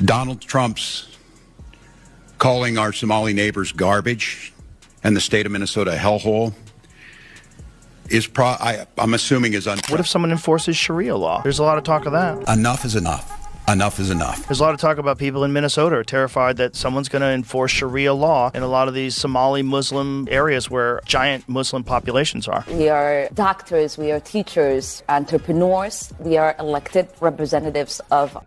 Donald Trump's calling our Somali neighbors garbage and the state of Minnesota a hellhole is I'm assuming is untrue. What if someone enforces Sharia law? There's a lot of talk of that. Enough is enough. Enough is enough. There's a lot of talk about people in Minnesota are terrified that someone's going to enforce Sharia law in a lot of these Somali Muslim areas where giant Muslim populations are. We are doctors, we are teachers, entrepreneurs, we are elected representatives of.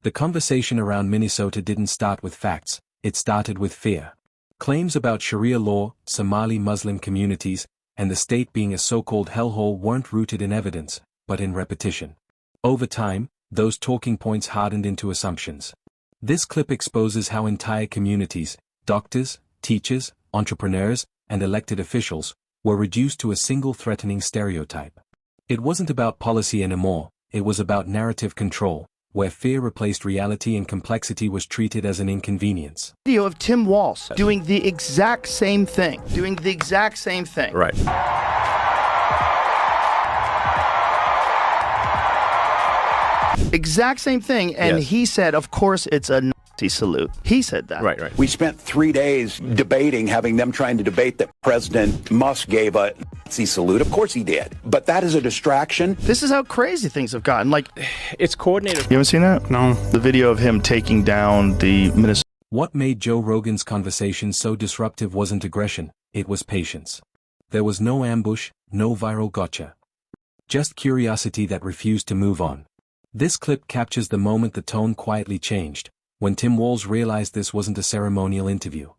The conversation around Minnesota didn't start with facts, it started with fear. Claims about Sharia law, Somali Muslim communities, and the state being a so-called hellhole weren't rooted in evidence, but in repetition. Over time, those talking points hardened into assumptions. This clip exposes how entire communities, doctors, teachers, entrepreneurs, and elected officials, were reduced to a single threatening stereotype. It wasn't about policy anymore, it was about narrative control, where fear replaced reality and complexity was treated as an inconvenience. Video of Tim Walz doing the exact same thing. Right. Exact same thing, and Yes. he said, of course it's a Nazi salute. He said that. Right. We spent 3 days debating, having them trying to debate that President Musk gave a Nazi salute. Of course he did. But that is a distraction. This is how crazy things have gotten. Like, It's coordinated. you haven't seen that? No. The video of him taking down the Minnesota. What made Joe Rogan's conversation so disruptive wasn't aggression, it was patience. There was no ambush, no viral gotcha. Just curiosity that refused to move on. This clip captures the moment the tone quietly changed, when Tim Walz realized this wasn't a ceremonial interview.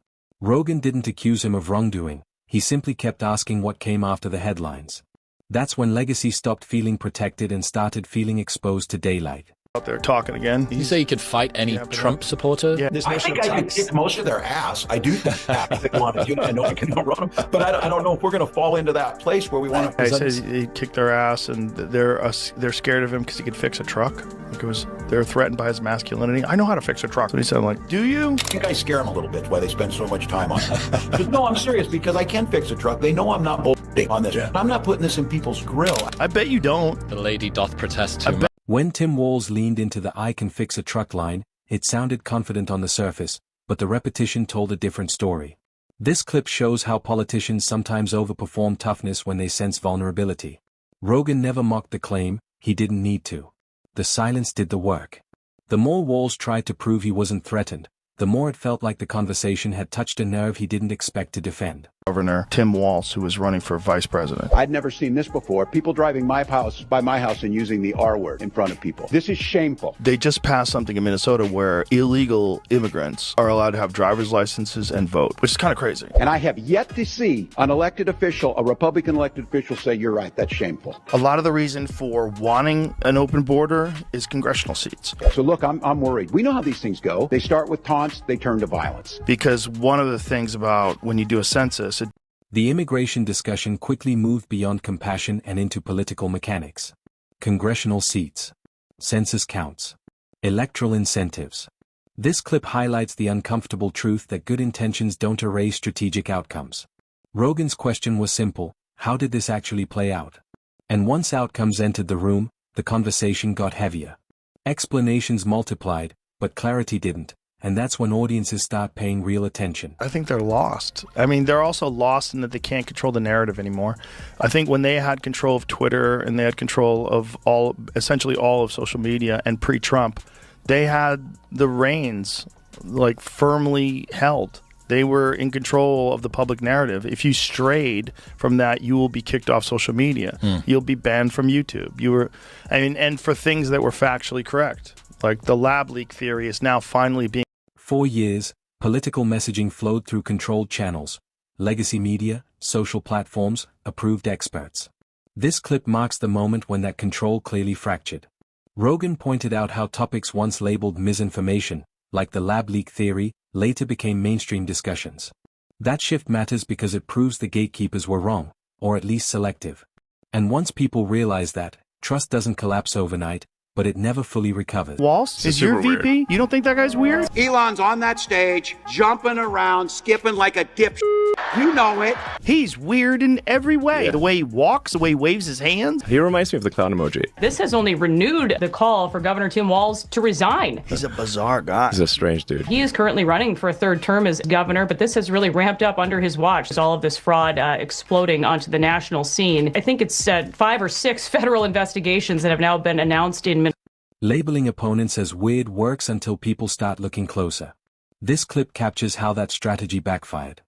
Rogan didn't accuse him of wrongdoing, he simply kept asking what came after the headlines. That's when legacy stopped feeling protected and started feeling exposed to daylight. Out there talking again. Did you say you could fight any Trump supporter? Yeah. I think I could kick most of their ass. I do think that if they want to do it. I know I can outrun them, but I don't know if we're going to fall into that place where we want to. He says he kicked their ass, and they're scared of him because he could fix a truck. Because they're threatened by his masculinity. I know how to fix a truck. But he said, I'm like, do you? I think I scare them a little bit why they spend so much time on it. But no, I'm serious because I can fix a truck. They know I'm not bullshitting on this. Yeah. I'm not putting this in people's grill. I bet you don't. The lady doth protest too much. When Tim Walz leaned into the "I can fix a truck" line, it sounded confident on the surface, but the repetition told a different story. This clip shows how politicians sometimes overperform toughness when they sense vulnerability. Rogan never mocked the claim, he didn't need to. The silence did the work. The more Walz tried to prove he wasn't threatened, the more it felt like the conversation had touched a nerve he didn't expect to defend. Governor Tim Walz, who was running for vice president. I'd never seen this before. People driving by my house and using the R word in front of people. This is shameful. They just passed something in Minnesota where illegal immigrants are allowed to have driver's licenses and vote, which is kind of crazy. And I have yet to see an elected official, a Republican elected official, say, you're right, that's shameful. A lot of the reason for wanting an open border is congressional seats. So look, I'm worried. We know how these things go. They start with taunts, they turn to violence. Because one of the things about when you do a census, The immigration discussion quickly moved beyond compassion and into political mechanics. Congressional seats. Census counts. Electoral incentives. This clip highlights the uncomfortable truth that good intentions don't erase strategic outcomes. Rogan's question was simple: how did this actually play out? And once outcomes entered the room, the conversation got heavier. Explanations multiplied, but clarity didn't. And that's when audiences start paying real attention. I think they're lost. I mean, they're also lost in that they can't control the narrative anymore. I think when they had control of Twitter and they had control of essentially all of social media and pre-Trump, they had the reins like firmly held. They were in control of the public narrative. If you strayed from that, you will be kicked off social media. You'll be banned from YouTube. And for things that were factually correct. Like the lab leak theory is now finally being. 4 years, political messaging flowed through controlled channels, legacy media, social platforms, approved experts. This clip marks the moment when that control clearly fractured. Rogan pointed out how topics once labeled misinformation, like the lab leak theory, later became mainstream discussions. That shift matters because it proves the gatekeepers were wrong, or at least selective. And once people realize that, trust doesn't collapse overnight, but it never fully recovered. Walz is your VP? Weird. You don't think that guy's weird? Elon's on that stage, jumping around, skipping like a dip. You know it. He's weird in every way. Yeah. The way he walks, the way he waves his hands. He reminds me of the clown emoji. This has only renewed the call for Governor Tim Walz to resign. He's a bizarre guy. He's a strange dude. He is currently running for a third term as governor, but this has really ramped up under his watch. There's all of this fraud exploding onto the national scene. I think it's 5 or 6 federal investigations that have now been announced in. Labeling opponents as weird works until people start looking closer. This clip captures how that strategy backfired.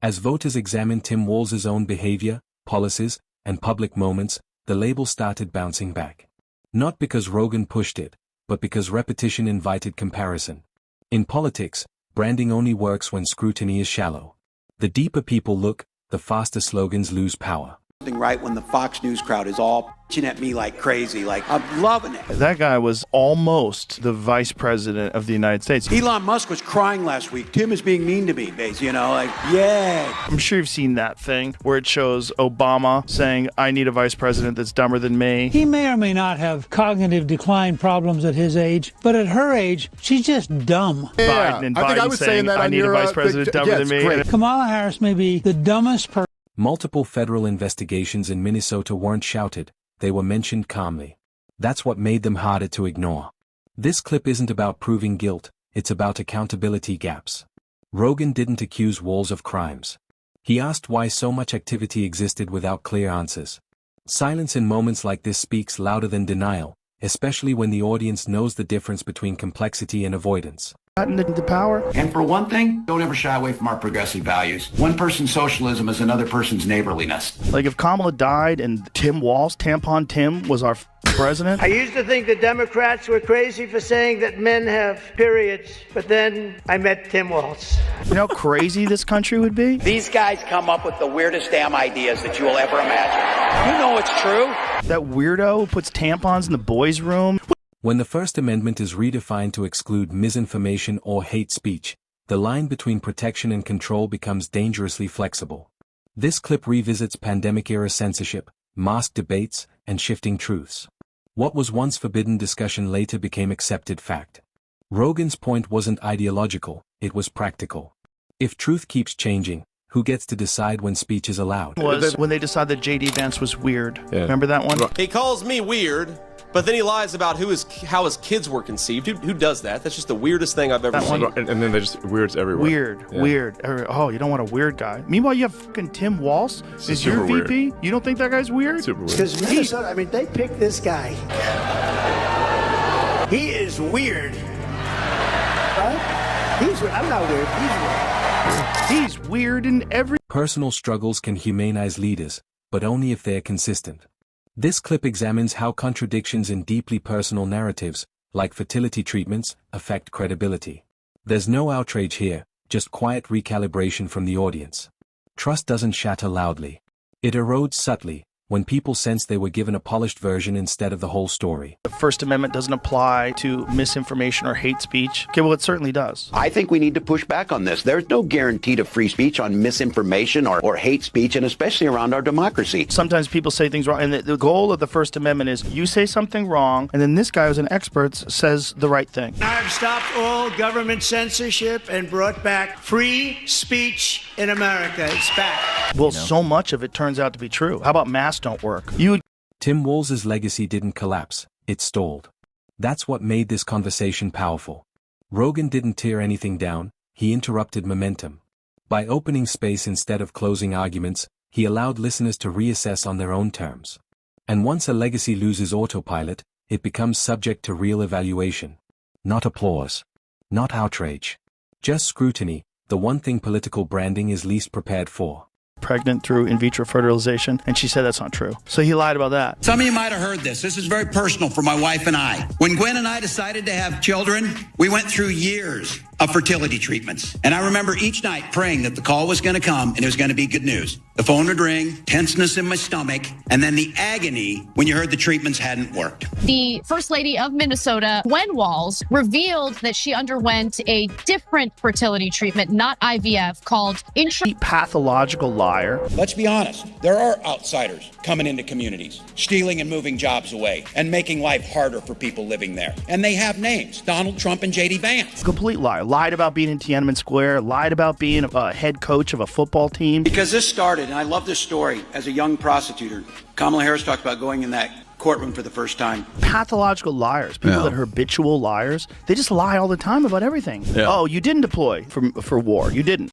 As voters examined Tim Walz's own behavior, policies, and public moments, the label started bouncing back. Not because Rogan pushed it, but because repetition invited comparison. In politics, branding only works when scrutiny is shallow. The deeper people look, the faster slogans lose power. Right when the Fox News crowd is all pitching at me like crazy, like I'm loving it. That guy was almost the vice president of the United States. Elon Musk was crying last week. Tim is being mean to me, basically, like, yeah. I'm sure you've seen that thing where it shows Obama saying, I need a vice president that's dumber than me. He may or may not have cognitive decline problems at his age, but at her age, she's just dumb. Yeah, Biden and Biden saying I need a vice president dumber than me. Great. Kamala Harris may be the dumbest person. Multiple federal investigations in Minnesota weren't shouted, they were mentioned calmly. That's what made them harder to ignore. This clip isn't about proving guilt, it's about accountability gaps. Rogan didn't accuse Walz of crimes. He asked why so much activity existed without clear answers. Silence in moments like this speaks louder than denial, especially when the audience knows the difference between complexity and avoidance. Into power. And for one thing, don't ever shy away from our progressive values. One person's socialism is another person's neighborliness. Like if Kamala died and Tim Walz, Tampon Tim, was our president. I used to think the Democrats were crazy for saying that men have periods, but then I met Tim Walz. You know how crazy this country would be? These guys come up with the weirdest damn ideas that you will ever imagine. You know it's true. That weirdo who puts tampons in the boys' room. When the First Amendment is redefined to exclude misinformation or hate speech, the line between protection and control becomes dangerously flexible. This clip revisits pandemic-era censorship, mask debates, and shifting truths. What was once forbidden discussion later became accepted fact. Rogan's point wasn't ideological, it was practical. If truth keeps changing, who gets to decide when speech is allowed? Was when they decided that J.D. Vance was weird. Yeah. Remember that one? He calls me weird. But then he lies about how his kids were conceived. Who does that? That's just the weirdest thing I've ever seen. And then there's just weirds everywhere. Weird. Oh, you don't want a weird guy. Meanwhile, you have fucking Tim Walz. Is your VP? Weird. You don't think that guy's weird? Super weird. Because Minnesota, I mean, they picked this guy. He is weird. Right? He's weird. I'm not weird. He's weird in every... Personal struggles can humanize leaders, but only if they're consistent. This clip examines how contradictions in deeply personal narratives, like fertility treatments, affect credibility. There's no outrage here, just quiet recalibration from the audience. Trust doesn't shatter loudly. It erodes subtly, when people sense they were given a polished version instead of the whole story. The First Amendment doesn't apply to misinformation or hate speech. Okay, well, it certainly does. I think we need to push back on this. There's no guarantee to free speech on misinformation or hate speech, and especially around our democracy. Sometimes people say things wrong, and the goal of the First Amendment is you say something wrong, and then this guy who's an expert says the right thing. I've stopped all government censorship and brought back free speech in America. It's back. Well, so much of it turns out to be true. How about masks don't work? Tim Walz's legacy didn't collapse, it stalled. That's what made this conversation powerful. Rogan didn't tear anything down, he interrupted momentum. By opening space instead of closing arguments, he allowed listeners to reassess on their own terms. And once a legacy loses autopilot, it becomes subject to real evaluation. Not applause. Not outrage. Just scrutiny, the one thing political branding is least prepared for. Pregnant through in vitro fertilization, and she said that's not true. So he lied about that. Some of you might have heard this. This is very personal for my wife and I. When Gwen and I decided to have children, we went through years of fertility treatments. And I remember each night praying that the call was going to come and it was going to be good news. The phone would ring, tenseness in my stomach, and then the agony when you heard the treatments hadn't worked. The First Lady of Minnesota, Gwen Walz, revealed that she underwent a different fertility treatment, not IVF, called pathological liar. Let's be honest. There are outsiders coming into communities, stealing and moving jobs away, and making life harder for people living there. And they have names, Donald Trump and J.D. Vance. Complete liar. Lied about being in Tiananmen Square, lied about being a head coach of a football team. Because this started, and I love this story, as a young prosecutor. Kamala Harris talked about going in that courtroom for the first time. Pathological liars, people that are habitual liars, they just lie all the time about everything. Oh, you didn't deploy for war. You didn't.